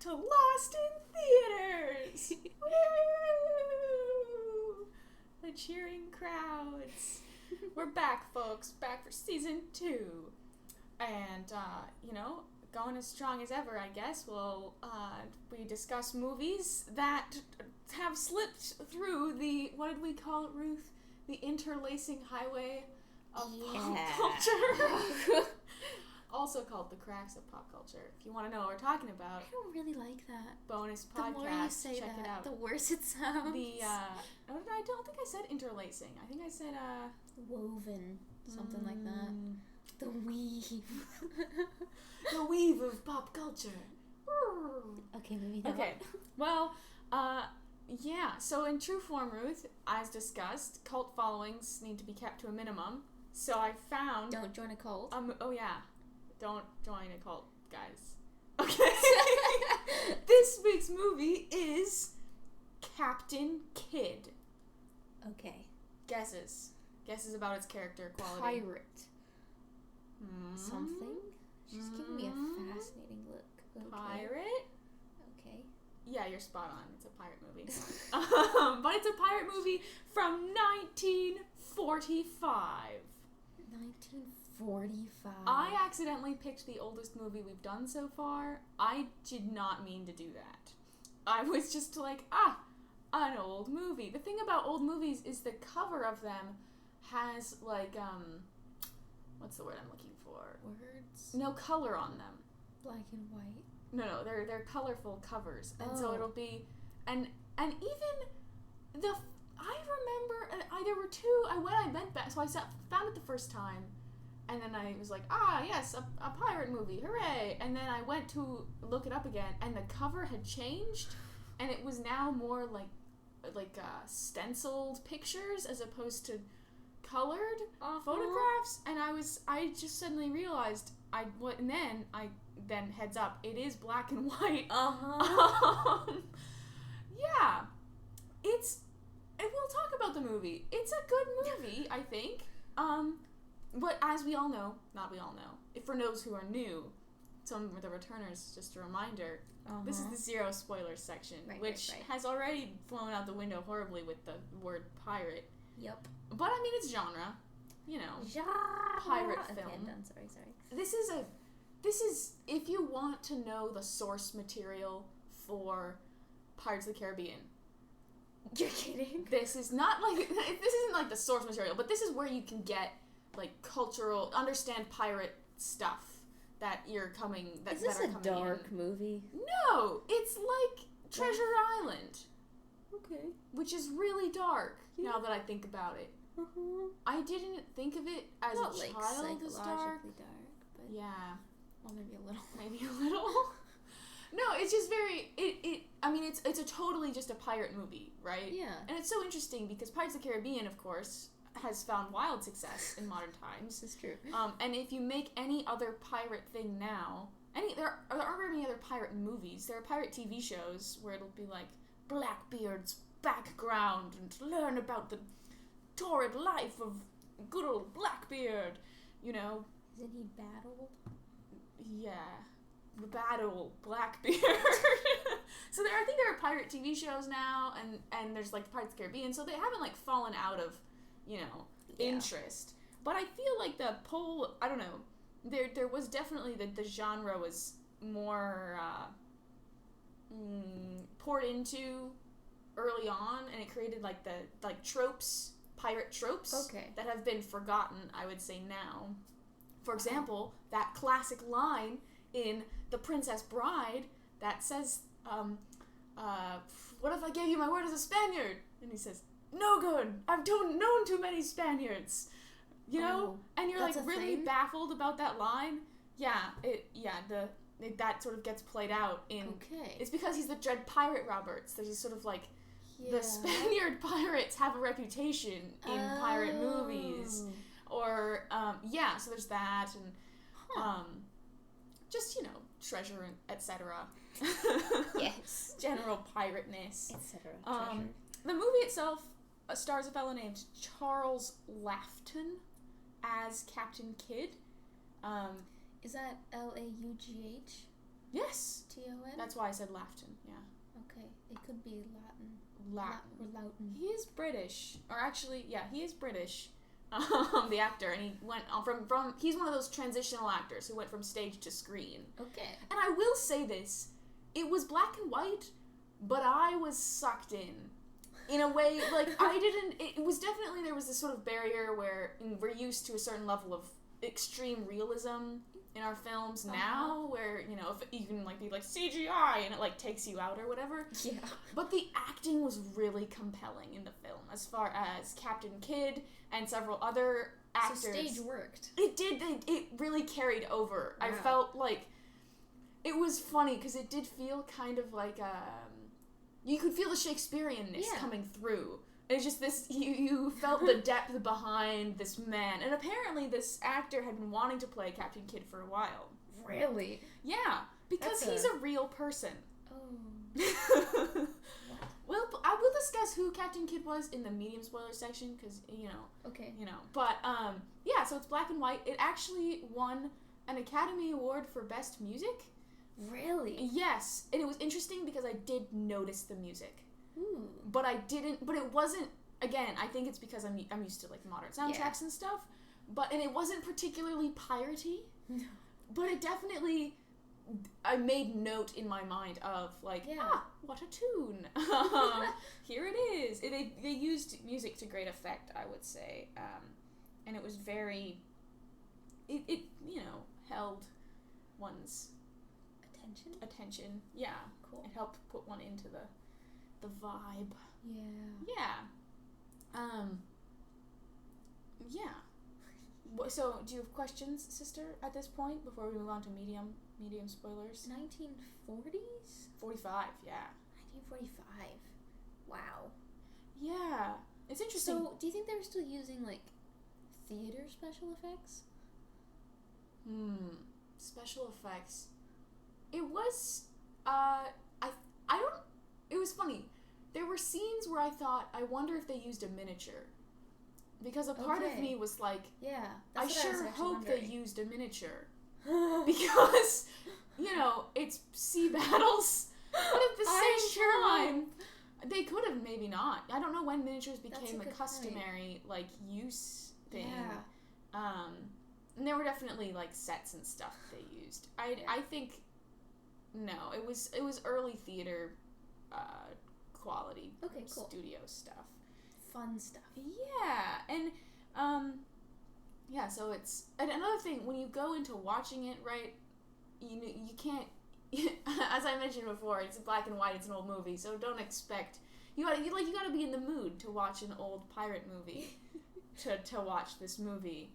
to Lost in Theaters! Woo! The cheering crowds. We're back, folks. Back for season 2. And, going as strong as ever, I guess. We discuss movies that have slipped through the, what did we call it, Ruth? The interlacing highway of pop culture. Also called the cracks of pop culture. If you want to know what we're talking about. I don't really like that. Bonus podcast. The more you say check that, it out. the worse it sounds. I don't think I said interlacing. I think I said, woven. Something like that. The weave. The weave of pop culture. Okay, maybe not. Okay. Well, yeah. So in true form, Ruth, as discussed, cult followings need to be kept to a minimum. So I found... Don't join a cult. Oh, yeah. Don't join a cult, guys. Okay. This week's movie is Captain Kidd. Okay. Guesses about its character quality. Pirate. Something? She's giving me a fascinating look. Okay. Pirate? Okay. Yeah, you're spot on. It's a pirate movie. But it's a pirate movie from 1945. 1945. I accidentally picked the oldest movie we've done so far. I did not mean to do that. I was just like, an old movie. The thing about old movies is the cover of them has, like, what's the word I'm looking for? Words? No color on them. Black and white? No, they're colorful covers. And so it'll be, and even I remember, there were two, when I went back, so I found it the first time, and then I was like, yes, a pirate movie, hooray! And then I went to look it up again, and the cover had changed, and it was now more like stenciled pictures as opposed to colored photographs, and I just suddenly realized, then heads up, it is black and white. Yeah. And we'll talk about the movie. It's a good movie, I think. But as we all know, not we all know, for those who are new, some of the returners, just a reminder, this is the zero spoilers section, which has already flown out the window horribly with the word pirate. Yep. But I mean, it's genre. Pirate film. Okay, I'm done. Sorry. This is, if you want to know the source material for Pirates of the Caribbean. You're kidding? This isn't like the source material, but this is where you can get, like, understand pirate stuff that are coming in. Is this a dark movie? No! It's like Treasure Island. Okay. Which is really dark, now that I think about it. I didn't think of it as not a like child as dark. But Yeah. Well, maybe a little. Maybe a little. No, it's just very, it's a totally just a pirate movie, right? Yeah. And it's so interesting because Pirates of the Caribbean, of course, has found wild success in modern times. It's true. And if you make any other pirate thing now, there aren't any other pirate movies. There are pirate TV shows where it'll be like Blackbeard's background and learn about the torrid life of good old Blackbeard, Isn't he battled? Yeah. The battle Blackbeard. So I think there are pirate TV shows now, and there's like Pirates of the Caribbean, so they haven't like fallen out of, interest. But I feel like the poll, I don't know, there was definitely the genre was more poured into early on, and it created like the tropes, pirate tropes that have been forgotten, I would say now. For example, that classic line in The Princess Bride that says, what if I gave you my word as a Spaniard? And he says, no good, I've known too many Spaniards. And you're like really baffled about that line. That sort of gets played out in, it's because he's the Dread Pirate Roberts. There's this sort of like, the Spaniard pirates have a reputation in pirate movies. Or, so there's that, and, just, treasure, etc. Yes. General pirateness. Etc. The movie itself stars a fellow named Charles Laughton as Captain Kidd. Is that Laugh? Yes. T-O-N? That's why I said Laughton, yeah. Okay. It could be Latin. Latin. Or Loughton. He is British. Or actually, yeah, he is British. The actor. And he went from he's one of those transitional actors who went from stage to screen. Okay. And I will say this. It was black and white, but I was sucked in a way, like, I didn't, it was definitely, there was this sort of barrier where we're used to a certain level of extreme realism in our films now, where, you know, if you can, like, be like, CGI, and it, like, takes you out or whatever. Yeah. But the acting was really compelling in the film, as far as Captain Kidd and several other actors. So stage worked. It did, it really carried over. Wow. I felt like, it was funny, because it did feel kind of like, you could feel the Shakespeareanness coming through. It's just this, you felt the depth behind this man. And apparently this actor had been wanting to play Captain Kidd for a while. Really? Yeah, because he's a real person. Oh. Well, I will discuss who Captain Kidd was in the medium spoiler section, because, you know. Okay. You know. But, yeah, so it's black and white. It actually won an Academy Award for Best Music. Really? Yes, and it was interesting because I did notice the music. Ooh. But it wasn't, again, I think it's because I'm used to, like, modern soundtracks and stuff, and it wasn't particularly piratey, but it definitely, I made note in my mind of, like, what a tune. Here it is. They used music to great effect, I would say, and it was very, it you know, held one's attention. Yeah. Cool. It helped put one into the vibe. Yeah. Yeah. Yeah. So, do you have questions, sister, at this point, before we move on to medium spoilers? 1940s? 45, yeah. 1945. Wow. Yeah. It's interesting. So, do you think they were still using, like, theater special effects? Special effects. It was, it was funny. There were scenes where I thought, I wonder if they used a miniature. Because a part of me was like, I sure hope they used a miniature. Because, you know, it's sea battles. But at the same time, they could have maybe not. I don't know when miniatures became a customary, like, use thing. Yeah. And there were definitely, like, sets and stuff they used. I think, no, it was early theater quality studio stuff. Fun stuff. Yeah, and, so it's, and another thing, when you go into watching it, right, you can't, as I mentioned before, it's black and white, it's an old movie, so don't expect, you gotta be in the mood to watch an old pirate movie, to watch this movie,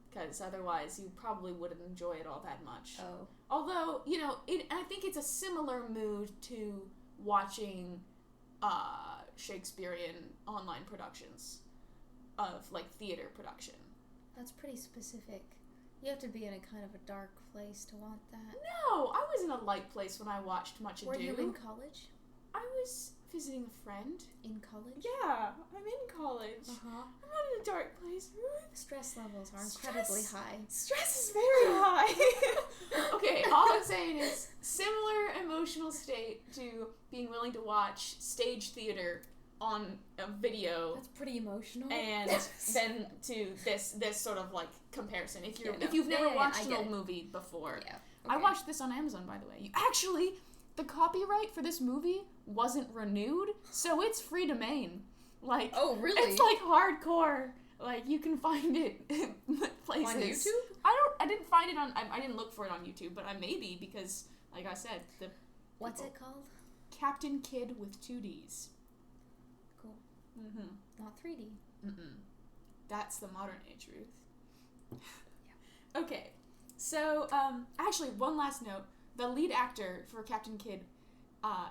because otherwise you probably wouldn't enjoy it all that much. Oh. Although, you know, I think it's a similar mood to watching Shakespearean online productions of, like, theater production. That's pretty specific. You have to be in a kind of a dark place to want that. No, I was in a light place when I watched Much Ado. Were you in college? I was visiting a friend. In college? Yeah, I'm in college. I'm not in a dark place, Ruth. Stress levels are incredibly high. Stress is very high. Okay, all I'm saying is similar emotional state to being willing to watch stage theater on a video. That's pretty emotional. And then to this sort of, like, comparison. If you've never watched an old movie before. Yeah. Okay. I watched this on Amazon, by the way. Actually, the copyright for this movie wasn't renewed, so it's free domain. Like, oh, really? It's like hardcore. Like, you can find it places. On YouTube? I didn't find it on, I didn't look for it on YouTube, but I maybe, because, like I said, what's it called? Captain Kidd with 2 Ds. Cool. Mm-hmm. Not 3D. Mm-mm. That's the modern age, Ruth. Yeah. Okay. So, actually, one last note. The lead actor for Captain Kidd,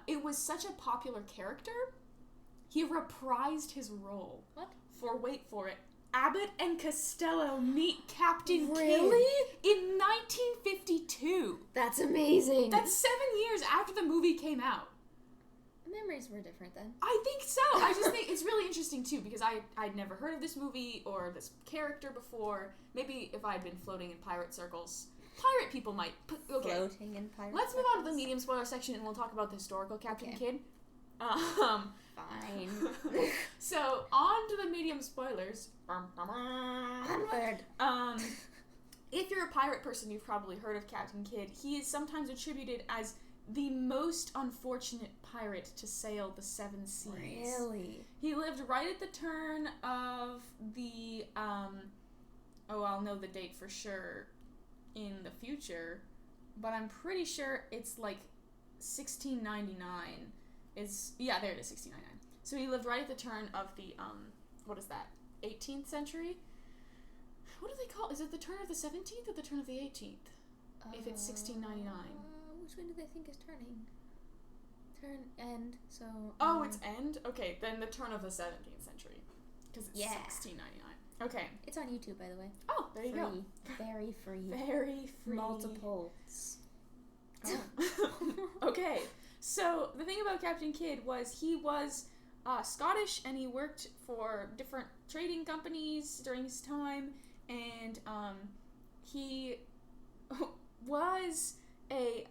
it was such a popular character, he reprised his role. What? For, wait for it, Abbott and Costello meet Captain Kidd in 1952. That's amazing. That's 7 years after the movie came out. Memories were different then. I think so. I just think it's really interesting, too, because I'd never heard of this movie or this character before. Maybe if I'd been floating in pirate circles, pirate people might. Okay. Floating in pirate Let's move on to the weapons. medium spoiler section, and we'll talk about the historical Captain Okay. Kidd. Fine. So, on to the medium spoilers. Onward. If you're a pirate person, you've probably heard of Captain Kidd. He is sometimes attributed as the most unfortunate pirate to sail the seven seas. Really? He lived right at the turn of the, I'll know the date for sure in the future, but I'm pretty sure it's like 1699 there it is, 1699. So he lived right at the turn of the, 18th century? What do they call it? Is it the turn of the 17th or the turn of the 18th? If it's 1699. Which one do they think is turning? Turn, end, so... Oh, it's end? Okay, then the turn of the 17th century. Because it's 1699. Okay. It's on YouTube, by the way. Oh, there you go. Very free. Very free. Multiples. Oh. Okay, so the thing about Captain Kidd was he was Scottish, and he worked for different trading companies during his time, and he was a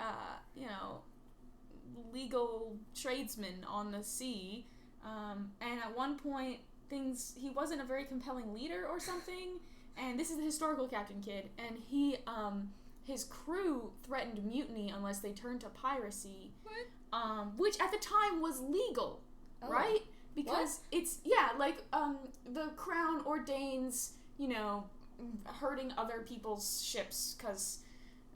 legal tradesman on the sea, and at one point he wasn't a very compelling leader or something, and this is the historical Captain Kidd, and he his crew threatened mutiny unless they turned to piracy. What? Which at the time was legal, right? Because it's the crown ordains, hurting other people's ships, because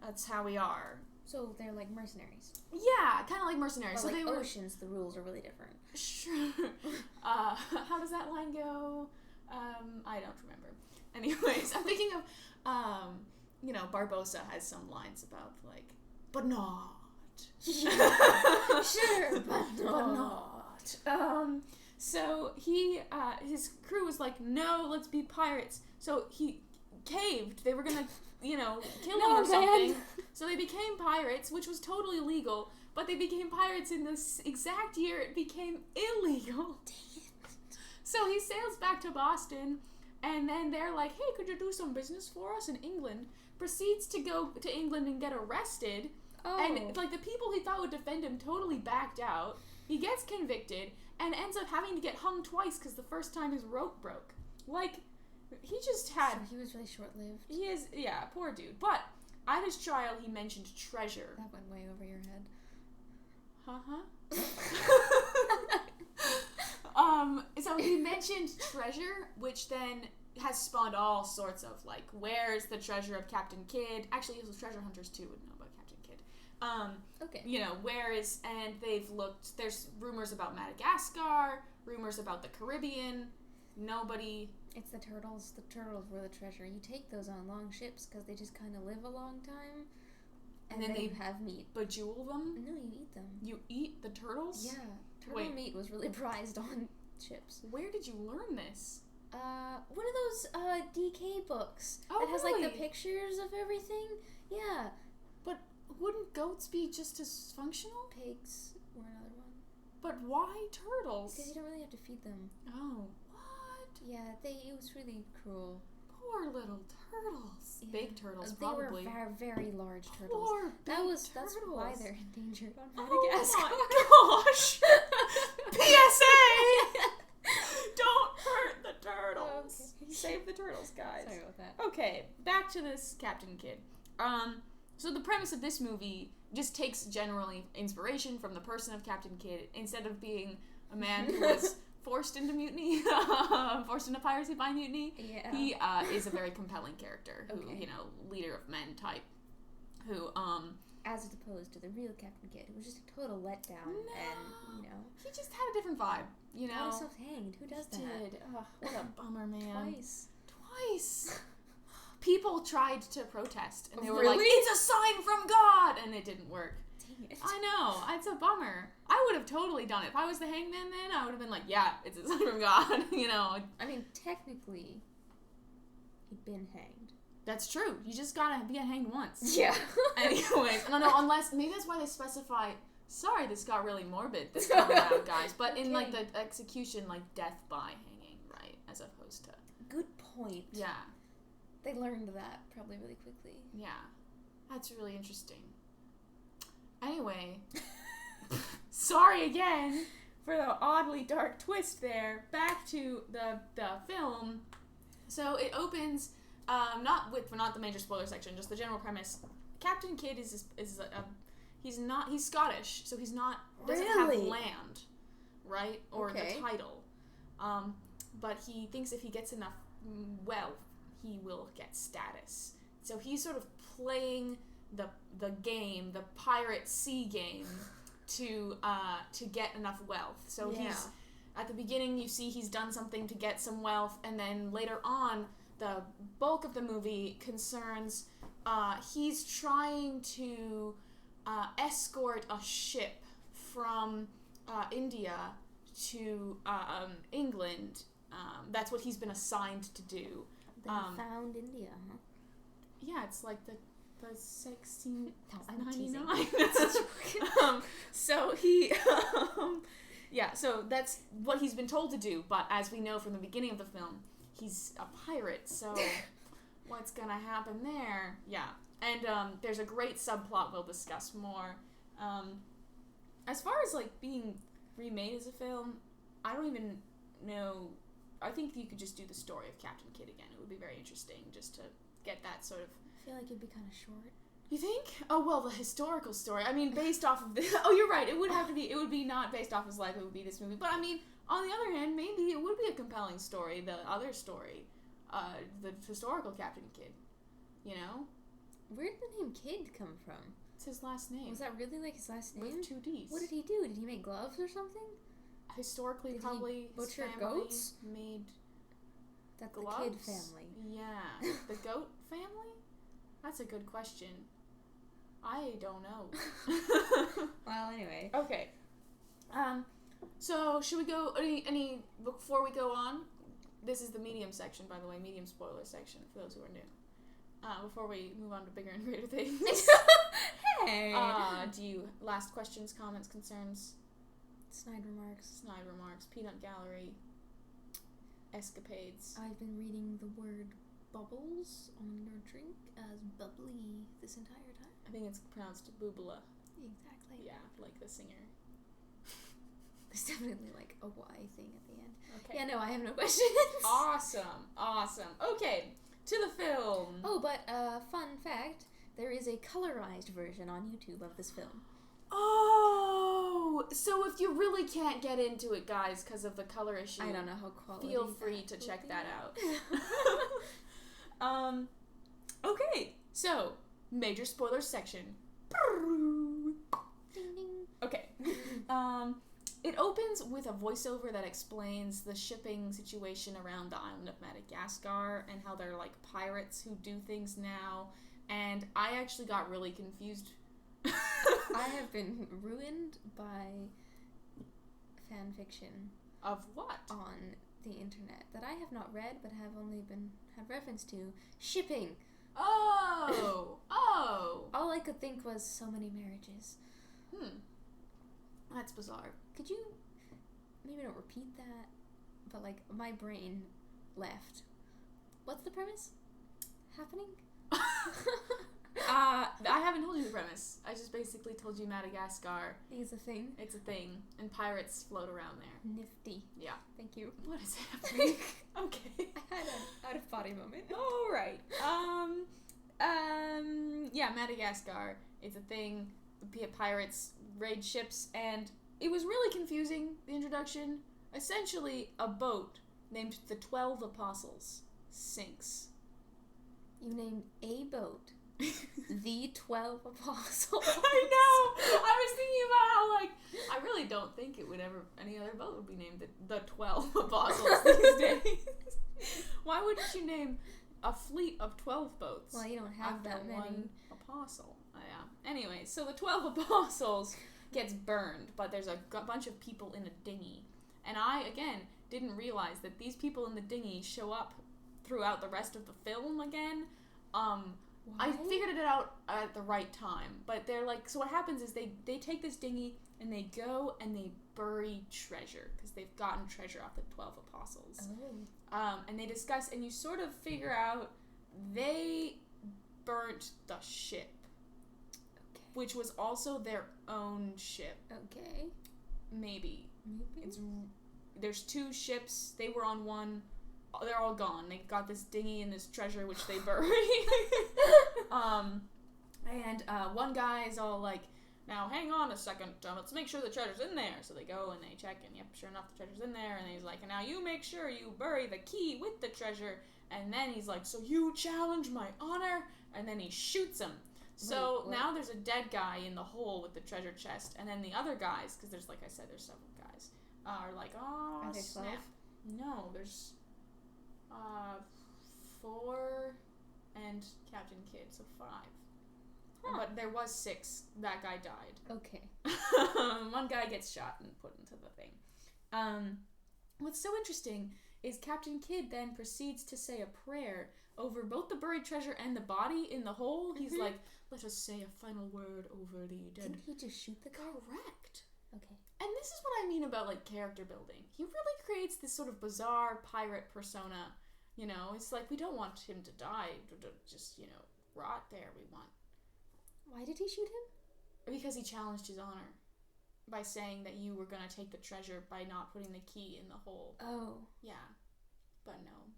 that's how we are. So they're like mercenaries. Yeah, kind of like mercenaries. But so like they were oceans, the rules are really different. Sure. How does that line go? I don't remember. Anyways, I'm thinking of Barbossa has some lines about like, but not. Sure, but not. So his crew was like, no, let's be pirates. So he caved. They were gonna, kill him or something. Man. So they became pirates, which was totally legal. But they became pirates in this exact year it became illegal. Dang it. So he sails back to Boston, and then they're like, hey, could you do some business for us in England? Proceeds to go to England and get arrested. Oh. And like the people he thought would defend him totally backed out. He gets convicted and ends up having to get hung twice because the first time his rope broke. Like, he just had... So he was really short-lived. He is, yeah, poor dude. But at his trial, he mentioned treasure. That went way over your head. So he mentioned treasure, which then has spawned all sorts of, like, where's the treasure of Captain Kidd? Actually, those treasure hunters, too, would know about Captain Kidd. Okay. Where is, and they've looked, there's rumors about Madagascar, rumors about the Caribbean, nobody... It's the turtles. The turtles were the treasure. You take those on long ships because they just kind of live a long time. And then they have meat. Bejewel them? No, you eat them. You eat the turtles? Yeah. Turtle meat was really prized on ships. Where did you learn this? One of those DK books that has really? like the pictures of everything. Yeah. But wouldn't goats be just as functional? Pigs were another one. But why turtles? Because you don't really have to feed them. Oh, what? Yeah, it was really cruel. Poor little turtles. Yeah. Big turtles, They probably. were very large turtles. Poor big That's turtles. why they're endangered on Madagascar. Oh my gosh! PSA! Don't hurt the turtles. Okay. Save the turtles, guys. Sorry about that. Okay, back to this Captain Kidd. So the premise of this movie just takes generally inspiration from the person of Captain Kidd. Instead of being a man who was forced into mutiny, forced into piracy by mutiny, Yeah. he is a very compelling character who, Okay. leader of men type, who, As opposed to the real Captain Kidd, who was just a total letdown, and, he just had a different vibe, got himself hanged. Who does that? Did. Ugh, what a bummer, man. Twice. People tried to protest, and they were Really? like, it's a sign from God! And it didn't work. Dang it. I know. It's a bummer. I would have totally done it. If I was the hangman then, I would have been like, yeah, it's a sign from God. I mean, technically, he'd been hanged. That's true. You just gotta get hanged once. Yeah. Anyways, no, unless, maybe that's why they specify, sorry, this got really morbid this time around, guys, but in, like, the execution, like, death by hanging, right, as opposed to... Good point. Yeah. They learned that probably really quickly. Yeah. That's really interesting. Anyway, sorry again for the oddly dark twist there. Back to the film. So it opens, not the major spoiler section, just the general premise. Captain Kidd is he's Scottish, so he's not doesn't have land, right, or the title, but he thinks if he gets enough wealth, he will get status. So he's sort of playing the game, the pirate sea game, to get enough wealth. So he's at the beginning, you see he's done something to get some wealth, and then later on, the bulk of the movie concerns he's trying to escort a ship from India to England. That's what he's been assigned to do. They found India, huh? Yeah, it's like the 1699. So he, so that's what he's been told to do. But as we know from the beginning of the film, he's a pirate. So what's gonna happen there? Yeah, and there's a great subplot we'll discuss more. As far as like being remade as a film, I don't even know. I think you could just do the story of Captain Kidd again. It would be very interesting just to get that sort of. I feel like it'd be kind of short. You think? Oh, well, the historical story. I mean, based off of this. Oh, you're right. It would have to be. It would be not based off his life. It would be this movie. But I mean, on the other hand, maybe it would be a compelling story. The other story, the historical Captain Kidd. You know. Where did the name Kidd come from? It's his last name. Was that really like his last name? With 2 D's. What did he do? Did he make gloves or something? Historically, did probably he butcher his family goats? Made. That's gloves? the Kidd family. Yeah, the goat family. That's a good question. I don't know. Well, anyway. Okay. So should we go? Any before we go on? This is the medium section, by the way, medium spoiler section for those who are new. Before we move on to bigger and greater things. Hey. Do you last questions, comments, concerns? Snide remarks. Peanut gallery. Escapades. I've been reading the word bubbles on your drink as bubbly this entire time. I think it's pronounced boobala. Exactly. Yeah, like the singer. There's definitely like a Y thing at the end. Okay. Yeah, no, I have no questions. Awesome. Okay, to the film. Oh, but fun fact, there is a colorized version on YouTube of this film. Oh, so if you really can't get into it, guys, because of the color issue, I don't know how quality. Feel free to check that out. Okay, so major spoiler section. Ding ding. Okay. It opens with a voiceover that explains the shipping situation around the island of Madagascar and how they're like pirates who do things now. And I actually got really confused. I have been ruined by fan fiction. Of what? On the internet that I have not read but have only had reference to shipping. Oh. All I could think was so many marriages. That's bizarre. Could you maybe don't repeat that, but like my brain left. What's the premise happening? I haven't told you the premise. I just basically told you Madagascar. It's a thing. It's a thing, and pirates float around there. Nifty. Yeah. Thank you. What is happening? Okay. I had an out-of-body moment. All right. Yeah, Madagascar. It's a thing. Pirates raid ships, and it was really confusing, the introduction. Essentially, a boat named the 12 Apostles sinks. You named a boat the 12 Apostles. I know! I was thinking about how, like, I really don't think any other boat would be named the 12 Apostles these days. Why wouldn't you name a fleet of 12 boats? Well, you don't have after that many. one apostle. Yeah. Anyway, so the 12 Apostles gets burned, but there's a bunch of people in a dinghy. And I, again, didn't realize that these people in the dinghy show up throughout the rest of the film again. I figured it out at the right time, but they're like, so what happens is they take this dinghy and they go and they bury treasure because they've gotten treasure off the 12 Apostles. And they discuss, and you sort of figure out they burnt the ship. which was also their own ship. Okay. Maybe. There's 2 ships. They were on one. They're all gone. They got this dinghy and this treasure which they bury. And one guy is all like, now hang on a second, let's make sure the treasure's in there. So they go and they check, and yep, sure enough, the treasure's in there. And he's like, and now you make sure you bury the key with the treasure. And then he's like, so you challenge my honor? And then he shoots him. So now there's a dead guy in the hole with the treasure chest. And then the other guys, because there's, like I said, there's several guys, are like, oh, Are there snap. 12? No, there's 4 and Captain Kidd, so 5. Huh. But there was 6. That guy died. Okay. One guy gets shot and put into the thing. What's so interesting is Captain Kidd then proceeds to say a prayer over both the buried treasure and the body in the hole. He's like, let us say a final word over the dead. Didn't he just shoot the guy? Correct. Okay. And this is what I mean about, like, character building. He really creates this sort of bizarre pirate persona. You know, it's like, we don't want him to die, to just, you know, rot there. We want... Why did he shoot him? Because he challenged his honor by saying that you were going to take the treasure by not putting the key in the hole. Oh. Yeah. But no.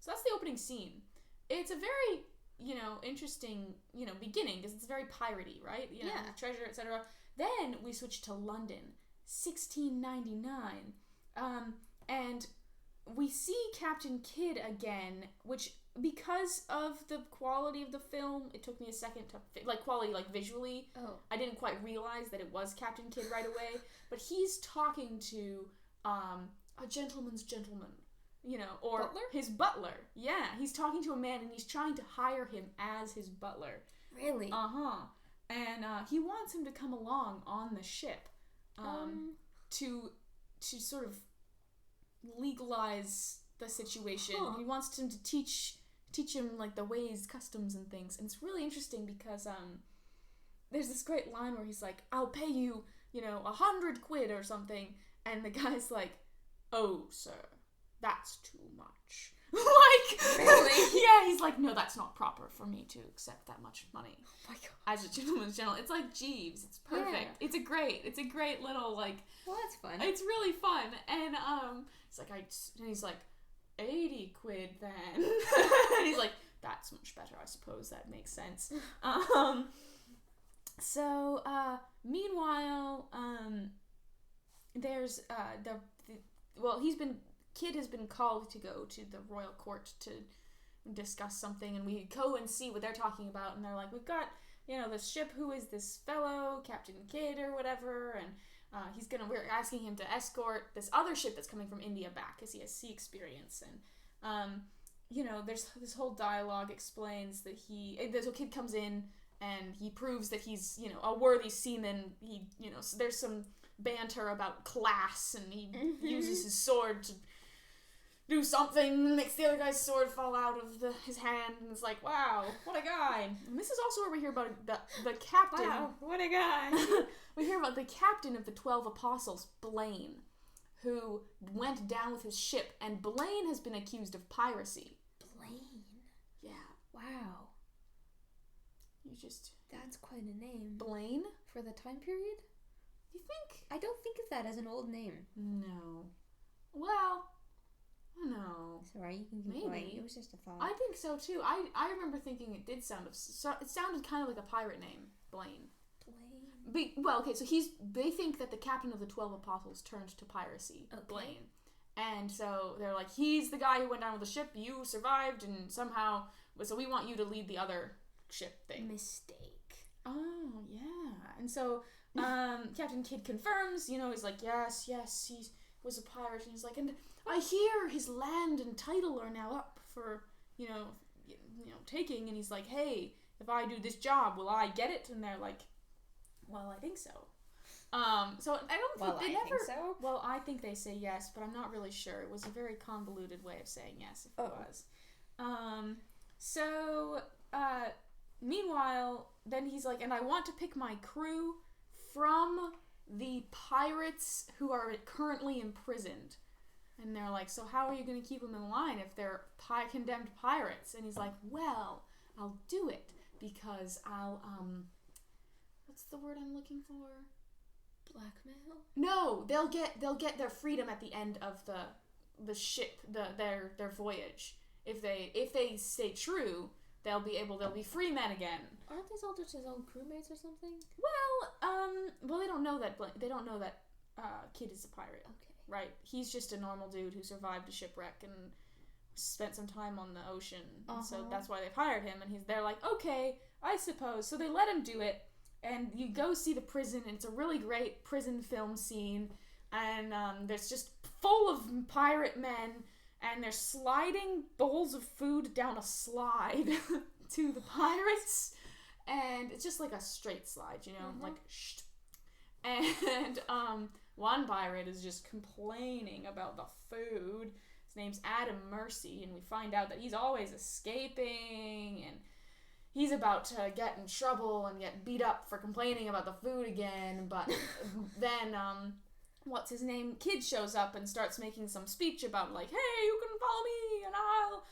So that's the opening scene. It's a very, you know, interesting, you know, beginning, because it's very piratey, right? You know, Yeah. treasure, etc. Then we switch to London, 1699. And we see Captain Kidd again, which... because of the quality of the film, it took me a second to... like, quality, like, visually. Oh. I didn't quite realize that it was Captain Kidd right away. But he's talking to a gentleman's gentleman, you know, or... Butler? His butler. Yeah, he's talking to a man, and he's trying to hire him as his butler. Really? Uh-huh. And he wants him to come along on the ship to sort of legalize the situation. He wants him to teach him, like, the ways, customs, and things. And it's really interesting because there's this great line where he's like, I'll pay you, you know, 100 quid or something. And the guy's like, oh, sir, that's too much. Like, really? Yeah, he's like, no, that's not proper for me to accept that much money. Oh my god. As a gentleman's gentleman. It's like Jeeves. It's perfect. Yeah. It's a great little, like... Well, that's fun. It's really fun. And it's like, and he's like, 80 quid then. And he's like, that's much better, I suppose that makes sense. So meanwhile, there's Kidd has been called to go to the royal court to discuss something, and we go and see what they're talking about, and they're like, we've got, you know, this ship, who is this fellow, Captain Kidd or whatever, and we're asking him to escort this other ship that's coming from India back, because he has sea experience. And you know, there's this whole dialogue explains that there's a kid comes in and he proves that he's, you know, a worthy seaman. He, you know, there's some banter about class, and he uses his sword to do something, makes the other guy's sword fall out of his hand, and it's like, wow, what a guy. And this is also where we hear about the captain. Wow, what a guy. We hear about the captain of the 12 Apostles, Blaine, who went down with his ship, and Blaine has been accused of piracy. Blaine. Yeah. Wow. That's quite a name. Blaine? For the time period? You think? I don't think of that as an old name. No. Well, no. Sorry, you can keep going. It was just a thought. I think so too. I remember thinking it did sound it sounded kind of like a pirate name, Blaine. Okay, so they think that the captain of the 12 Apostles turned to piracy, okay. Blaine. And so they're like, he's the guy who went down with the ship, you survived, and somehow, so we want you to lead the other ship thing. Mistake. Oh, yeah. And so Captain Kidd confirms, you know, he's like, yes, he was a pirate, and he's like, and I hear his land and title are now up for, you know, taking, and he's like, hey, if I do this job, will I get it? And they're like, well, I think so. So I don't think they never. Think so? Well, I think they say yes, but I'm not really sure. It was a very convoluted way of saying yes, if it was. Meanwhile, then he's like, and I want to pick my crew from the pirates who are currently imprisoned. And they're like, so how are you going to keep them in line if they're condemned pirates? And he's like, well, I'll do it because I'll what's the word I'm looking for? Blackmail? No, they'll get their freedom at the end of the ship, their voyage. If they stay true, they'll be free men again. Aren't these all just his own crewmates or something? Well, they don't know that Kid is a pirate. Okay. Right? He's just a normal dude who survived a shipwreck and spent some time on the ocean. And so that's why they've hired him, and they're like, okay, I suppose. So they let him do it, and you go see the prison, and it's a really great prison film scene, and there's just full of pirate men, and they're sliding bowls of food down a slide to the pirates, and it's just like a straight slide, like shh. And one pirate is just complaining about the food. His name's Adam Mercy, and we find out that he's always escaping, and he's about to get in trouble and get beat up for complaining about the food again. But then, what's his name? Kid shows up and starts making some speech about, like, hey, you can follow me, and I'll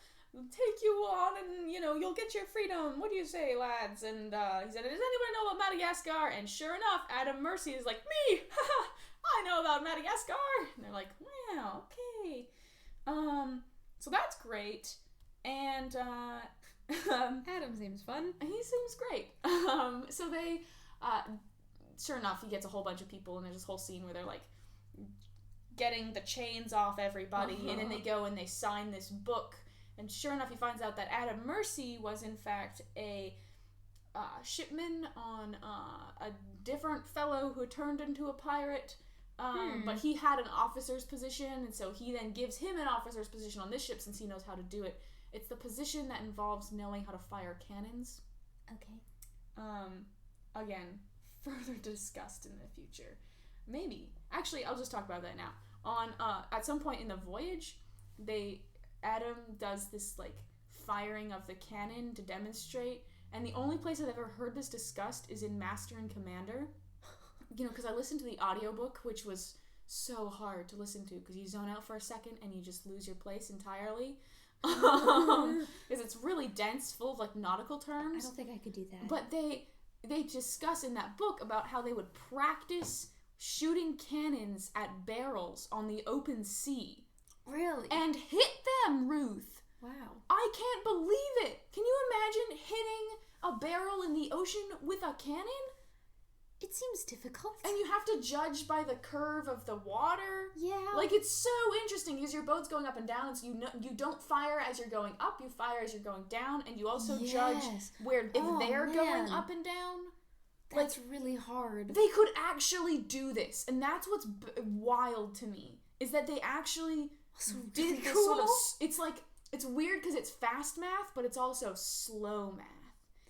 take you on, and, you'll get your freedom. What do you say, lads? And he said, does anybody know about Madagascar? And sure enough, Adam Mercy is like, me! I know about Madagascar! And they're like, wow, okay. So that's great. And, Adam seems fun. He seems great. So they, sure enough, he gets a whole bunch of people, and there's this whole scene where they're, like, getting the chains off everybody, and then they go and they sign this book. And sure enough, he finds out that Adam Mercy was, in fact, a shipman on a different fellow who turned into a pirate. But he had an officer's position, and so he then gives him an officer's position on this ship since he knows how to do it. It's the position that involves knowing how to fire cannons. Okay. Again, further discussed in the future. Maybe. Actually, I'll just talk about that now. At some point in the voyage, Adam does this, like, firing of the cannon to demonstrate, and the only place I've ever heard this discussed is in Master and Commander. Because I listened to the audiobook, which was so hard to listen to, because you zone out for a second and you just lose your place entirely. Because it's really dense, full of, like, nautical terms. I don't think I could do that. But they discuss in that book about how they would practice shooting cannons at barrels on the open sea. Really? And hit them, Ruth! Wow. I can't believe it! Can you imagine hitting a barrel in the ocean with a cannon? It seems difficult. And you have to judge by the curve of the water. Yeah. Like, it's so interesting because your boat's going up and down, and so you don't fire as you're going up, you fire as you're going down, and you also judge if they're going up and down. That's really hard. They could actually do this, and that's what's wild to me, is that they actually did this sort of... It's weird because it's fast math, but it's also slow math.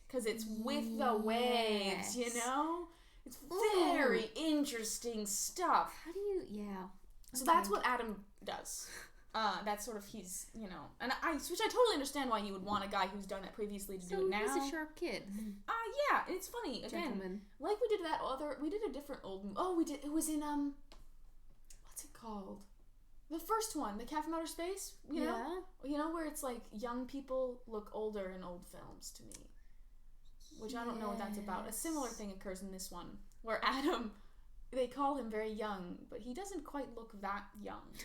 Because it's with the waves, It's very interesting stuff. How do you... Yeah. So that's what Adam does. That's sort of his, and which I totally understand why you would want a guy who's done that previously to do it now. He's a sharp kid. Yeah, and it's funny, again, Gentleman. like we did a different old movie. It was in, what's it called? The first one, The Cat from Outer Space, you know? Where it's like young people look older in old films to me. Which I don't know what that's about. A similar thing occurs in this one, where Adam, they call him very young, but he doesn't quite look that young.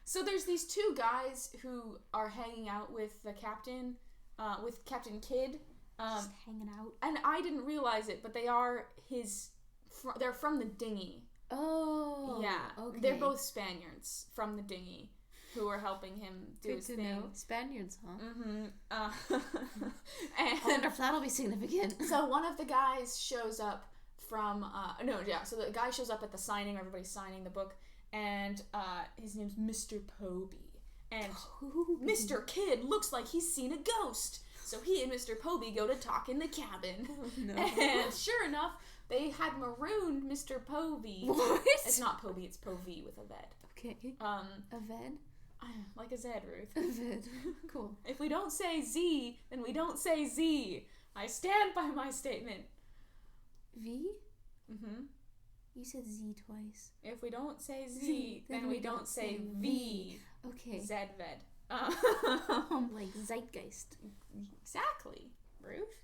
So there's these two guys who are hanging out with the captain, with Captain Kidd. Just hanging out. And I didn't realize it, but they are they're from the dinghy. Oh. Yeah. Okay. They're both Spaniards from the dinghy who are helping him do his thing. Know. Spaniards, huh? Mm-hmm. I wonder if that'll be significant. So one of the guys shows up so the guy shows up at the signing, everybody's signing the book, and his name's Mr. Poby. And Mr. Kidd looks like he's seen a ghost. So he and Mr. Poby go to talk in the cabin. Oh, no. And sure enough, they had marooned Mr. Poby. What? It's not Poby, it's Povey with a Z. Okay. A ved? Like a Z, Ruth. A ved. Cool. If we don't say Z, then we don't say Z. I stand by my statement. V? Mm-hmm. You said Z twice. If we don't say Z, then we don't say V. Okay. Z-ved. Like zeitgeist. Exactly, Ruth.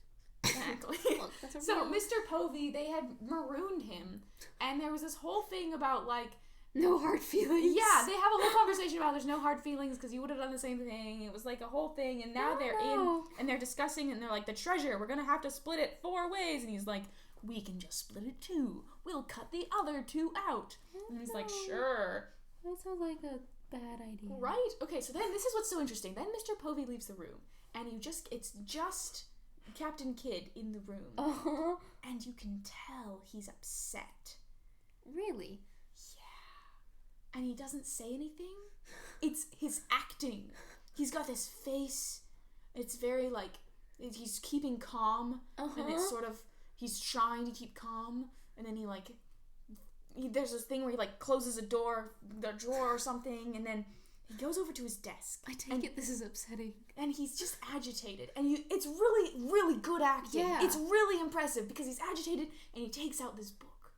Exactly. Look, that's a So real- Mr. Povey, they had marooned him, and there was this whole thing about like, no hard feelings. yeah, they have a whole conversation about there's no hard feelings because you would have done the same thing. It was like a whole thing, and now they're in and they're discussing, and they're like, the treasure, we're gonna have to split it 4 ways, and he's like, we can just split it 2. We'll cut the other 2 out. And he's like, sure. That sounds like a bad idea. Right? Okay, so then this is what's so interesting. Then Mr. Povey leaves the room, and it's just Captain Kidd in the room. Uh-huh. And you can tell he's upset. Really? Yeah. And he doesn't say anything. It's his acting. He's got this face. It's very like, he's keeping calm. And it's sort of, he's trying to keep calm. And then there's this thing where he like closes a drawer or something, and then he goes over to his desk. I take it this is upsetting. And he's just agitated. And it's really, really good acting. Yeah. It's really impressive because he's agitated, and he takes out this book.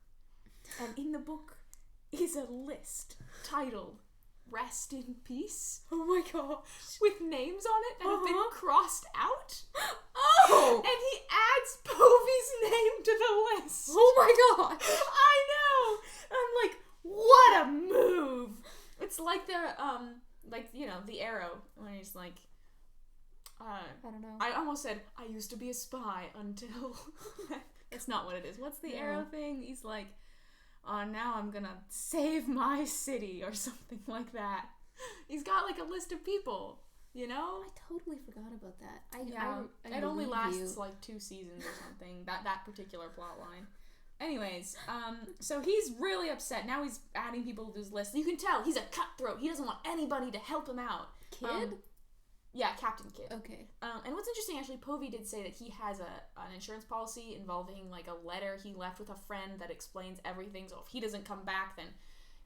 And in the book is a list titled Rest in Peace. Oh my gosh. With names on it that have been crossed out. Oh! And he adds Povey's name to the list. Oh my gosh. I know. I'm like, what a move. It's like the arrow when he's like, I don't know. I almost said, I used to be a spy until... That's not what it is. What's the arrow thing? He's like, now I'm gonna save my city or something like that. He's got like a list of people, you know? I totally forgot about that. It only lasts like 2 seasons or something, that particular plot line. Anyways, so he's really upset. Now he's adding people to his list. You can tell he's a cutthroat. He doesn't want anybody to help him out. Kidd? Yeah, Captain Kidd. Okay. And what's interesting, actually, Povey did say that he has an insurance policy involving like a letter he left with a friend that explains everything. So if he doesn't come back, then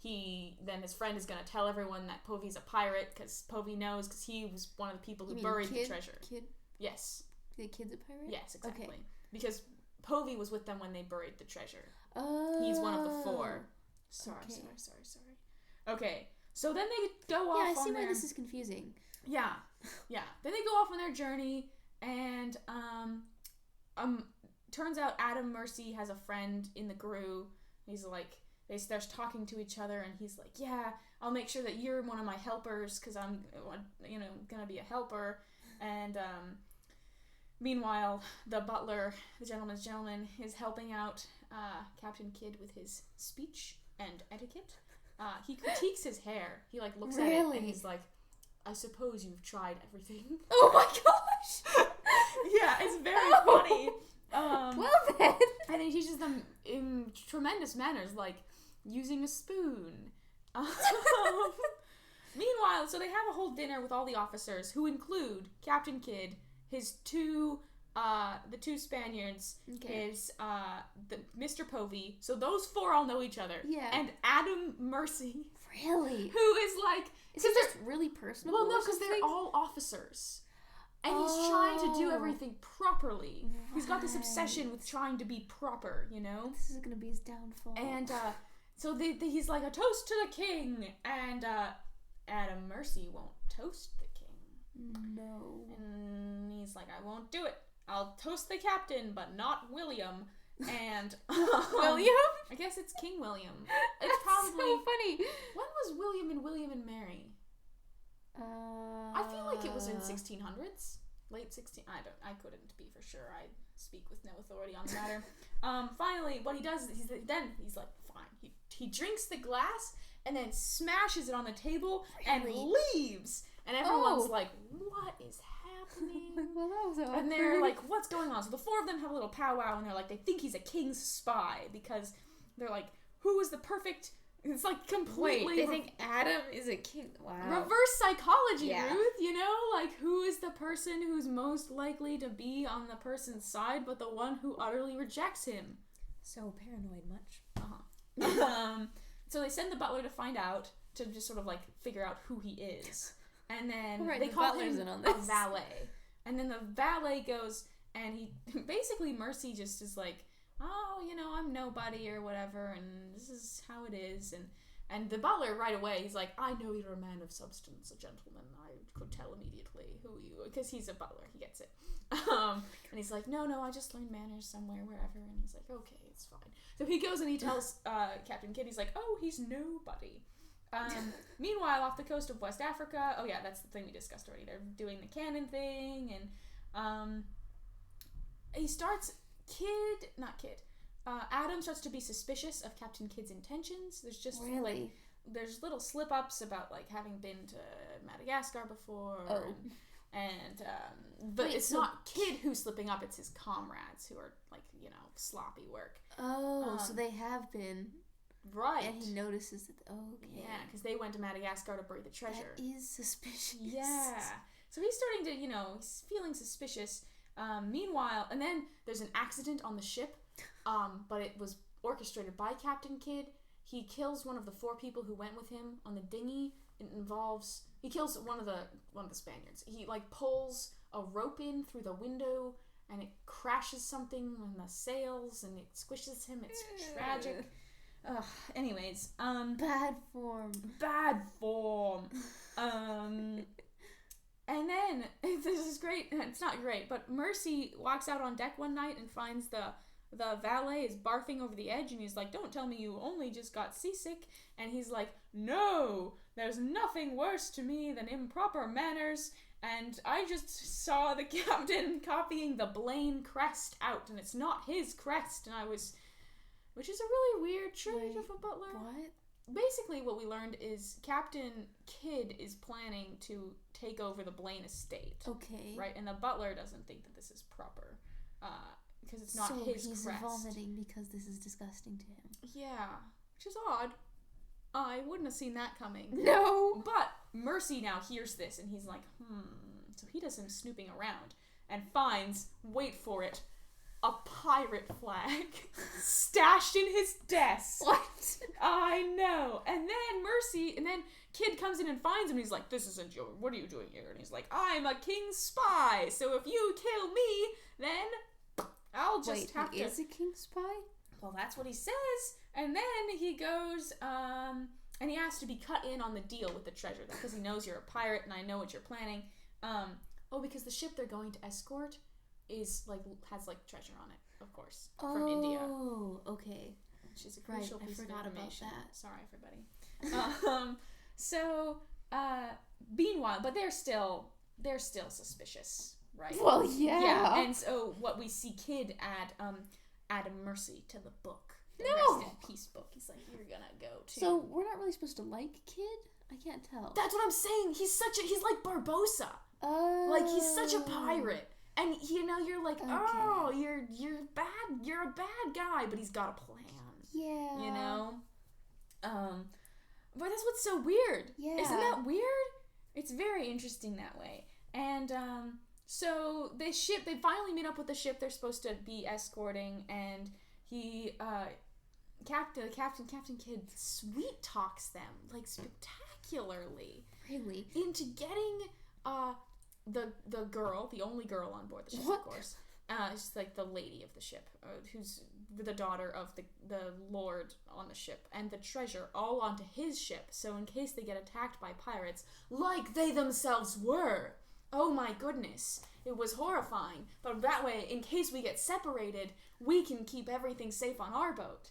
his friend is going to tell everyone that Povey's a pirate, because Povey knows, because he was one of the people who buried the treasure. Kidd? Yes. The Kidd's a pirate? Yes, exactly. Okay. Because Povey was with them when they buried the treasure. Oh. He's one of the 4. Sorry. Okay, so then they go off on Yeah, I see why their... this is confusing. Yeah. Then they go off on their journey, and turns out Adam Mercy has a friend in the GRU. He's like, they start talking to each other, and he's like, yeah, I'll make sure that you're one of my helpers, because I'm, gonna be a helper. And meanwhile, the butler, the gentleman's gentleman, is helping out Captain Kidd with his speech and etiquette. He critiques his hair. He like looks at it, and he's like, I suppose you've tried everything. Oh my gosh! Yeah, it's very funny. Well then. And he teaches them in tremendous manners, like using a spoon. Meanwhile, so they have a whole dinner with all the officers, who include Captain Kidd, his the 2 Spaniards, his Mr. Povey. So those 4 all know each other. Yeah. And Adam Mercy. Really? Who is like... Is he just really personable? Well, no, because they're all officers. And he's trying to do everything properly. Right. He's got this obsession with trying to be proper, you know? This is going to be his downfall. And so he's like, a toast to the king. And Adam Mercy won't toast the king. No. And he's like, I won't do it. I'll toast the captain, but not William. And William? I guess it's King William. It's probably so funny. When was William and Mary? I feel like it was in 1600s, late 16. I couldn't be for sure. I speak with no authority on the matter. Finally, what he does is he's like, fine. He drinks the glass and then smashes it on the table and leaves. And everyone's like, what is happening? Well, that was awkward. And they're like, what's going on? So the 4 of them have a little powwow, and they're like, they think he's a king's spy, because they're like, who is the perfect... It's like completely... Wait, they think Adam is a king? Wow. Reverse psychology, Ruth, you know? Like, who is the person who's most likely to be on the person's side, but the one who utterly rejects him? So paranoid much. So they send the butler to find out, to just sort of like figure out who he is. And then they the call him butler's in on this. a valet. And then the valet goes, and he basically, Mercy just is like, oh, I'm nobody or whatever, and this is how it is. And And the butler right away, he's like, I know you're a man of substance, a gentleman. I could tell immediately who you, because he's a butler, he gets it. And he's like, no, I just learned manners somewhere, wherever. And he's like, okay, it's fine. So he goes and he tells Captain Kidd, he's like, oh, he's nobody. Meanwhile, off the coast of West Africa, oh yeah, that's the thing we discussed already. They're doing the cannon thing, and he starts, Adam starts to be suspicious of Captain Kidd's intentions. There's just there's little slip-ups about like having been to Madagascar before. But it's not Kidd who's slipping up, it's his comrades who are like, sloppy work. So they have been. Right. And he notices that, okay. Yeah, because they went to Madagascar to bury the treasure. That is suspicious. Yeah. So he's starting to, he's feeling suspicious. Meanwhile, and then there's an accident on the ship, but it was orchestrated by Captain Kidd. He kills one of the 4 people who went with him on the dinghy. He kills one of the Spaniards. He like pulls a rope in through the window, and it crashes something on the sails, and it squishes him. It's tragic. Anyways, bad form. And then this is great. It's not great, but Mercy walks out on deck one night and finds the valet is barfing over the edge, and he's like, "Don't tell me you only just got seasick." And he's like, "No, there's nothing worse to me than improper manners. And I just saw the captain copying the Blaine crest out, and it's not his crest." And I was. Which is a really weird trait of a butler. What? Basically, what we learned is Captain Kidd is planning to take over the Blaine estate. Okay. Right? And the butler doesn't think that this is proper. Because it's not his crest. So he's vomiting because this is disgusting to him. Yeah. Which is odd. I wouldn't have seen that coming. No! But Mercy now hears this, and he's like, So he does some snooping around and finds, wait for it, a pirate flag stashed in his desk. What? I know. And then Kidd comes in and finds him, and he's like, "This isn't your, what are you doing here?" And he's like, "I'm a king's spy, so if you kill me, then I'll just have to..." Wait, is a king's spy? Well, that's what he says. And then he goes, and he asks to be cut in on the deal with the treasure, because he knows you're a pirate, and I know what you're planning. Because the ship they're going to escort has treasure on it, of course, from India. Oh, okay. Which is a crucial piece of information. About that. Sorry, everybody. Meanwhile, but they're still suspicious, right? Well, yeah. Yeah, and so what we see Kidd add a Mercy to the book. The No! Rest in Peace book. He's like, "You're gonna go too." So we're not really supposed to like Kidd? I can't tell. That's what I'm saying. He's like Barbossa. Oh. Like, he's such a pirate. And, you're like, okay. "Oh, you're bad. You're a bad guy," but he's got a plan. Yeah. But that's what's so weird. Yeah. Isn't that weird? It's very interesting that way. And, so they finally meet up with the ship they're supposed to be escorting, and he, Captain Kidd sweet talks them, like, spectacularly. Really? Into getting, the girl, the only girl on board the ship, What? of course. She's like the lady of the ship, who's the daughter of the lord on the ship, and the treasure all onto his ship, so in case they get attacked by pirates, like they themselves were. Oh my goodness. It was horrifying. But that way, in case we get separated, we can keep everything safe on our boat.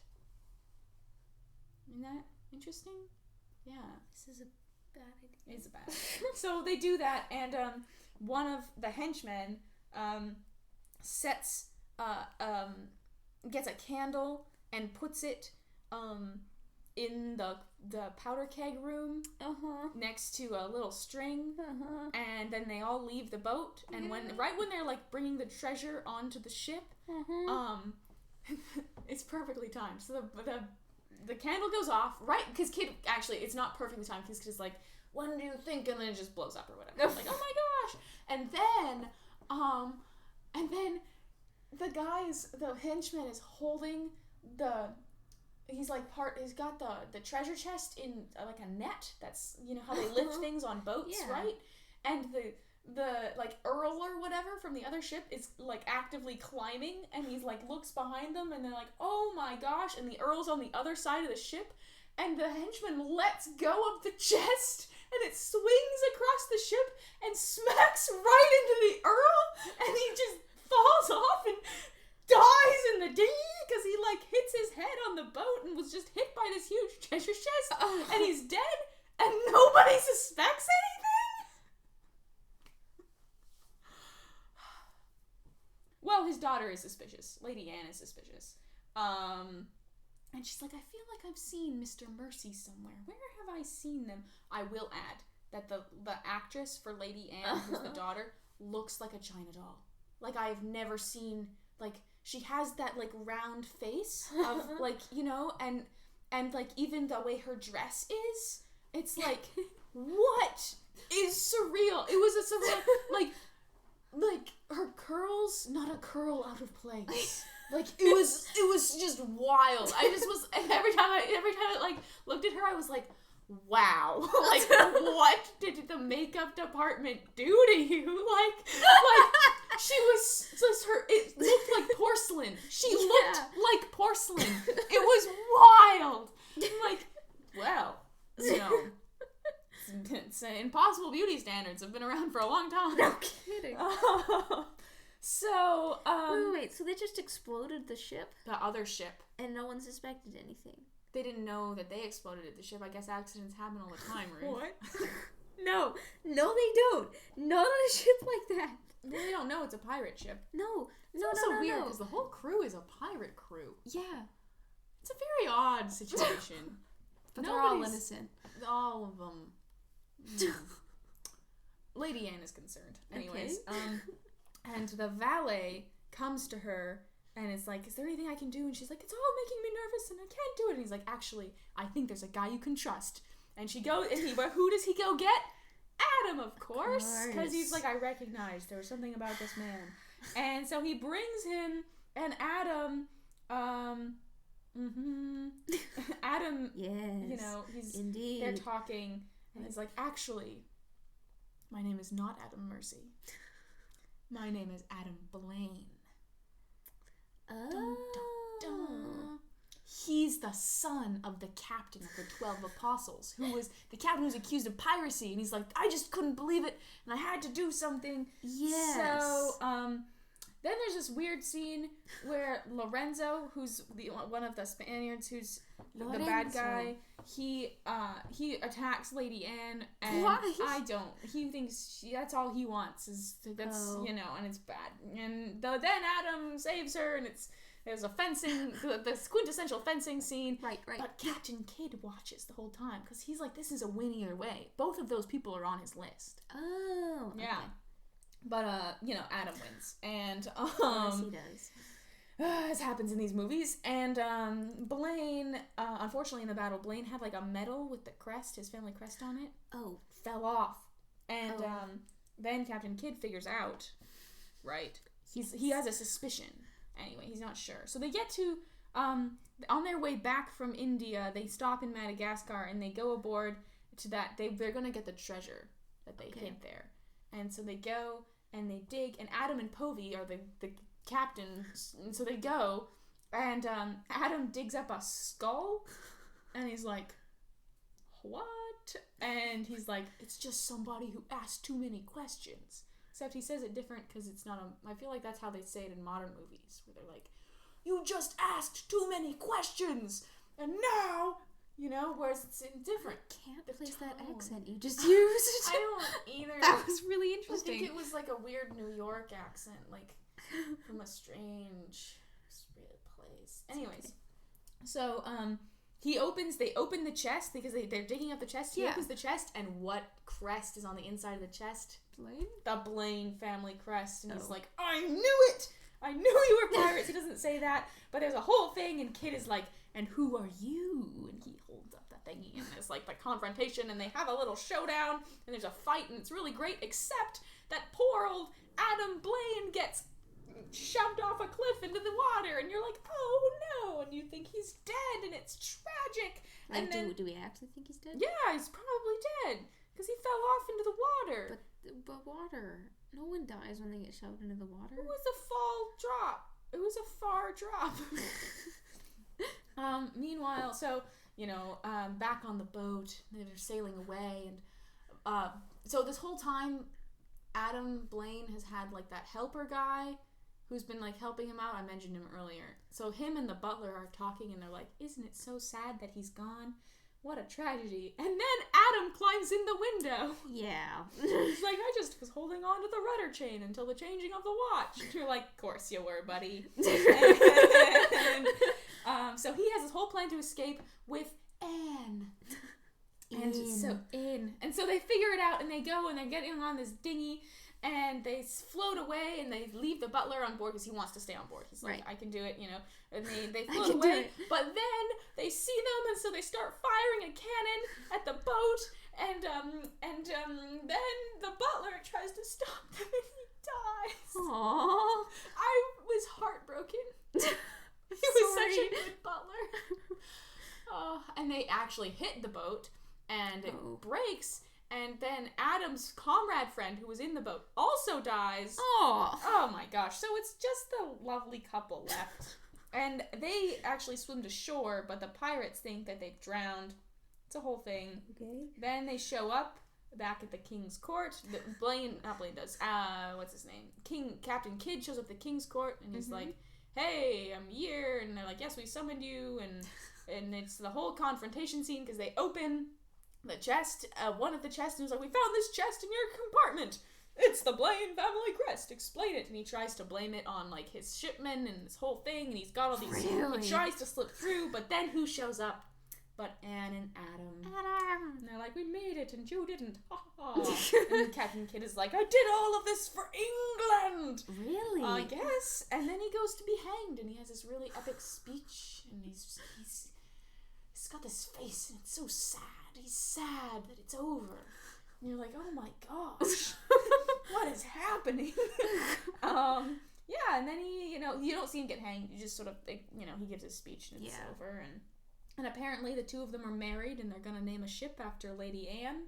Isn't that interesting? Yeah. This is a bad idea. It's bad. So they do that, and one of the henchmen gets a candle and puts it in the powder keg room next to a little string, and then they all leave the boat, and when they're like bringing the treasure onto the ship, it's perfectly timed. So the candle goes off, right? Because Kidd, actually, it's not perfectly timed, because Kidd's like, "When do you think?" And then it just blows up or whatever. I'm like, "Oh my gosh!" And then the henchman is holding he's got the treasure chest in like a net. That's, how they lift things on boats, right? And the like Earl or whatever from the other ship is like actively climbing, and he's like looks behind them, and they're like, "Oh my gosh!" And the Earl's on the other side of the ship, and the henchman lets go of the chest, and it swings across the ship and smacks right into the Earl, and he just falls off and dies in the dinghy because he like hits his head on the boat and was just hit by this huge treasure chest, and he's dead, and nobody suspects anything. Well, his daughter is suspicious. Lady Anne is suspicious. And she's like, I feel like I've seen Mr. Mercy somewhere. Where have I seen them? I will add that the actress for Lady Anne, who's the daughter, looks like a China doll. Like, I've never seen, like, she has that, like, round face of, like, you know, and like, even the way her dress is, it's like, what is surreal? It was a surreal, like, her curls, not a curl out of place. Like, it was just wild. I just was, every time I like looked at her, I was like, wow. Like, what did the makeup department do to you? Like she was just it looked like porcelain. She looked like porcelain. It was wild. I'm like, well, you know, it's impossible beauty standards have been around for a long time. No kidding. So, wait, so they just exploded the ship? The other ship. And no one suspected anything? They didn't know that they exploded the ship. I guess accidents happen all the time, Ruth. What? No, they don't. Not on a ship like that. They don't know it's a pirate ship. No, it's also weird because the whole crew is a pirate crew. Yeah. It's a very odd situation. But they're all innocent. All of them. Lady Anne is concerned. Anyways, okay. And the valet comes to her and is like, is there anything I can do? And she's like, it's all making me nervous and I can't do it. And he's like, actually, I think there's a guy you can trust. And she goes, but who does he go get? Adam, of course. Because he's like, I recognized there was something about this man. And so he brings him, and Adam, Adam, yes, you know, indeed. They're talking, and he's like, actually, my name is not Adam Mercy. My name is Adam Blaine. Oh. Dun, dun, dun. He's the son of the captain of the 12 apostles, who was the captain who was accused of piracy, and he's like, I just couldn't believe it, and I had to do something. Yes. So, then there's this weird scene where Lorenzo, who's one of the Spaniards, who's the bad guy, he attacks Lady Anne, and why? He thinks that's all he wants you know, and it's bad. And then Adam saves her, and there's a fencing, the quintessential fencing scene. Right. But Captain Kidd watches the whole time, because he's like, this is a win either way. Both of those people are on his list. Oh. Okay. Yeah. But, you know, Adam wins. And, yes, he does. As happens in these movies. And, Blaine, unfortunately in the battle, Blaine had, like, a medal with the crest, his family crest on it. Oh. Fell off. And, then Captain Kidd figures out, right? He has a suspicion. Anyway, he's not sure. So they get to, on their way back from India, they stop in Madagascar, and they go aboard to that, they're gonna get the treasure that they hid there. And so they go, and they dig, and Adam and Povey are the captains, and so they go, and Adam digs up a skull, and he's like, what? And he's like, it's just somebody who asked too many questions. Except he says it different because it's not I feel like that's how they say it in modern movies, where they're like, you just asked too many questions, and now, you know, whereas it's different. I can't place that accent you just used. I don't either. That was really interesting. I think it was like a weird New York accent, like from a strange place. Anyways, so they open the chest because they're digging up the chest. He opens the chest, and what crest is on the inside of the chest? Blaine? The Blaine family crest. And he's like, I knew it! I knew you were pirates. He doesn't say that, but there's a whole thing, and Kid is like, and who are you? And he holds up the thingy, and there's like the confrontation, and they have a little showdown, and there's a fight, and it's really great, except that poor old Adam Blaine gets shoved off a cliff into the water, and you're like, oh no, and you think he's dead, and it's tragic. Like, and then, do we actually think he's dead? Yeah, he's probably dead, because he fell off into the water. But water. No one dies when they get shoved into the water. It was a fall drop. It was a far drop. Meanwhile, so back on the boat. They're sailing away, and so this whole time, Adam Blaine has had like that helper guy who's been like helping him out. I mentioned him earlier. So him and the butler are talking, and they're like, "Isn't it so sad that he's gone? What a tragedy!" And then Adam climbs in the window. Yeah. He's like, "I just was holding on to the rudder chain until the changing of the watch." And you're like, "Of course you were, buddy." And, so he has this whole plan to escape with Anne. And so they figure it out, and they go, and they're getting on this dinghy, and they float away, and they leave the butler on board because he wants to stay on board. He's like, "I can do it," and they float away. But then they see them, and so they start firing a cannon at the boat, and then the butler tries to stop them, and he dies. Aww. I was heartbroken. He was such a good butler. And they actually hit the boat, and it breaks, and then Adam's comrade friend who was in the boat also dies. Oh my gosh. So it's just the lovely couple left. And they actually swim to shore, but the pirates think that they've drowned. It's a whole thing. Okay. Then they show up back at the king's court. Not Blaine does. What's his name? Captain Kidd shows up at the king's court, and he's like, "Hey, I'm here," and they're like, "Yes, we summoned you," and it's the whole confrontation scene because they open the chest, one of the chests, and he's like, "We found this chest in your compartment. It's the Blaine family crest. Explain it." And he tries to blame it on like his shipmen and this whole thing, and he's got all these. Really? He tries to slip through, but then who shows up? But Anne and Adam. And they're like, "We made it, and you didn't." And Captain Kidd is like, "I did all of this for England." Really? I guess. And then he goes to be hanged, and he has this really epic speech, and he's got this face, and it's so sad. He's sad that it's over. And you're like, "Oh my gosh, what is happening?" And then he, you don't see him get hanged. You just sort of, he gives his speech, and it's over, and apparently the two of them are married, and they're gonna name a ship after Lady Anne.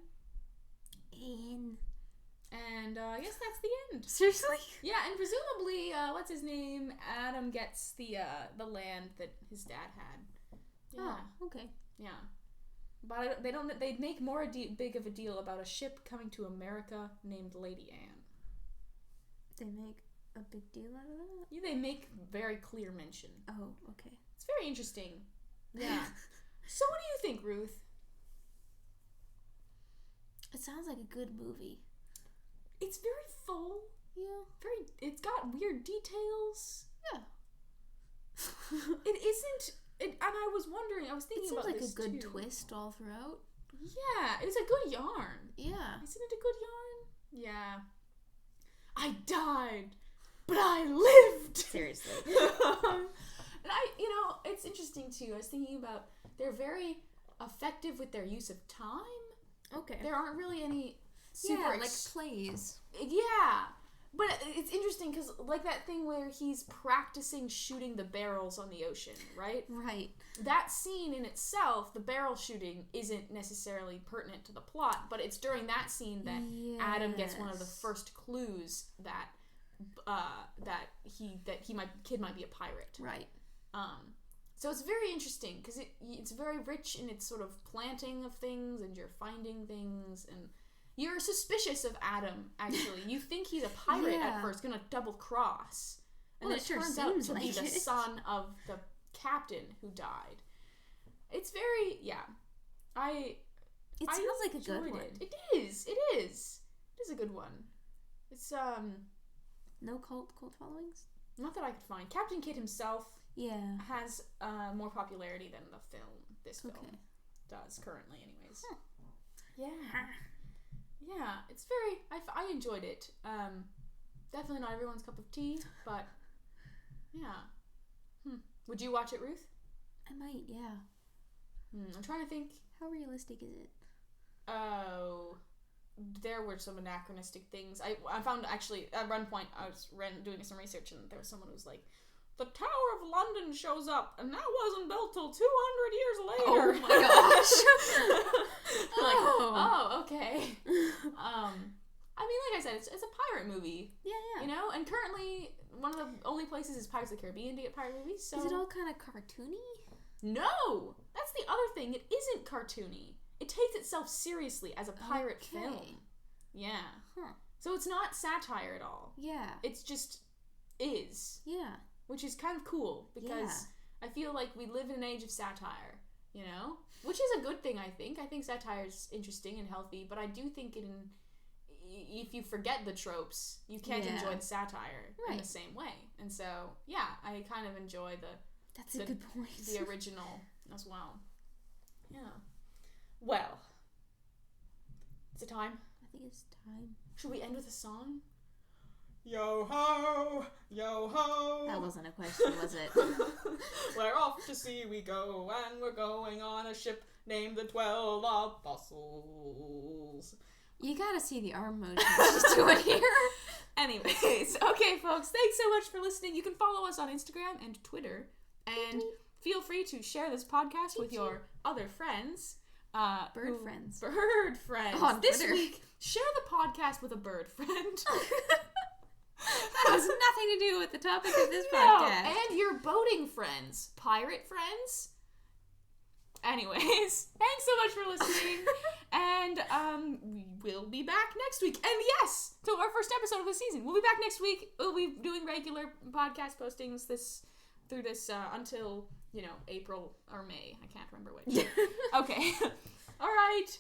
And I guess that's the end. Seriously? Yeah, and presumably, what's his name? Adam gets the land that his dad had. Yeah. Oh, okay. Yeah. But they'd make more big of a deal about a ship coming to America named Lady Anne. They make a big deal out of that? Yeah, they make very clear mention. Oh, okay. It's very interesting. Yeah. So what do you think, Ruth? It sounds like a good movie. It's very full. Yeah. It's got weird details. Yeah. It isn't. And I was wondering. I was thinking about this It seems like a good too. twist all throughout. Yeah, it was a good yarn. Yeah. Isn't it a good yarn? Yeah. I died, but I lived. Seriously. And it's interesting too. I was thinking about they're very effective with their use of time. Okay. There aren't really any super like plays. Yeah. But it's interesting because, like that thing where he's practicing shooting the barrels on the ocean, right? Right. That scene in itself, the barrel shooting, isn't necessarily pertinent to the plot, but it's during that scene that Adam gets one of the first clues that Kidd might be a pirate. Right. So it's very interesting because it's very rich in its sort of planting of things, and you're finding things, and you're suspicious of Adam, actually. You think he's a pirate at first, gonna double cross. And then it turns out to be the son of the captain who died. It's very, It sounds like a good one. It is. It is a good one. It's, no cult followings? not that I could find. Captain Kidd himself has more popularity than the film, this film does, currently anyways. Huh. Yeah. Yeah, it's very, I enjoyed it. Definitely not everyone's cup of tea, but yeah. Would you watch it, Ruth? I might, yeah. I'm trying to think. How realistic is it? Oh, there were some anachronistic things. I found, actually, at one point, I was doing some research, and there was someone who was like, the Tower of London shows up, and that wasn't built till 200 years later. Oh my gosh. Okay. I mean, like I said, it's a pirate movie. Yeah. And currently, one of the only places is Pirates of the Caribbean to get pirate movies, so... Is it all kind of cartoony? No! That's the other thing, it isn't cartoony. It takes itself seriously as a pirate film. Yeah. Huh. So it's not satire at all. Yeah. It's just is. Yeah. Which is kind of cool, because I feel like we live in an age of satire, you know? Which is a good thing, I think. I think satire is interesting and healthy, but I do think if you forget the tropes, you can't enjoy the satire in the same way. And so, yeah, I kind of enjoy That's a good point. The original as well. Yeah. Well, is it time? I think it's time. Should we end with a song? Yo ho, yo ho. That wasn't a question, was it? We're off to sea we go, and we're going on a ship named the 12 Apostles. You gotta see the arm motion she's doing here. Anyways, okay, folks, thanks so much for listening. You can follow us on Instagram and Twitter, and feel free to share this podcast with your other friends. Bird friends. Bird friends. On this Twitter. week, share the podcast with a bird friend. That has nothing to do with the topic of this podcast. And your boating friends. Pirate friends. Anyways, thanks so much for listening. And we'll be back next week. And yes, to our first episode of the season. We'll be back next week. We'll be doing regular podcast postings through this until, April or May. I can't remember which. Okay. All right.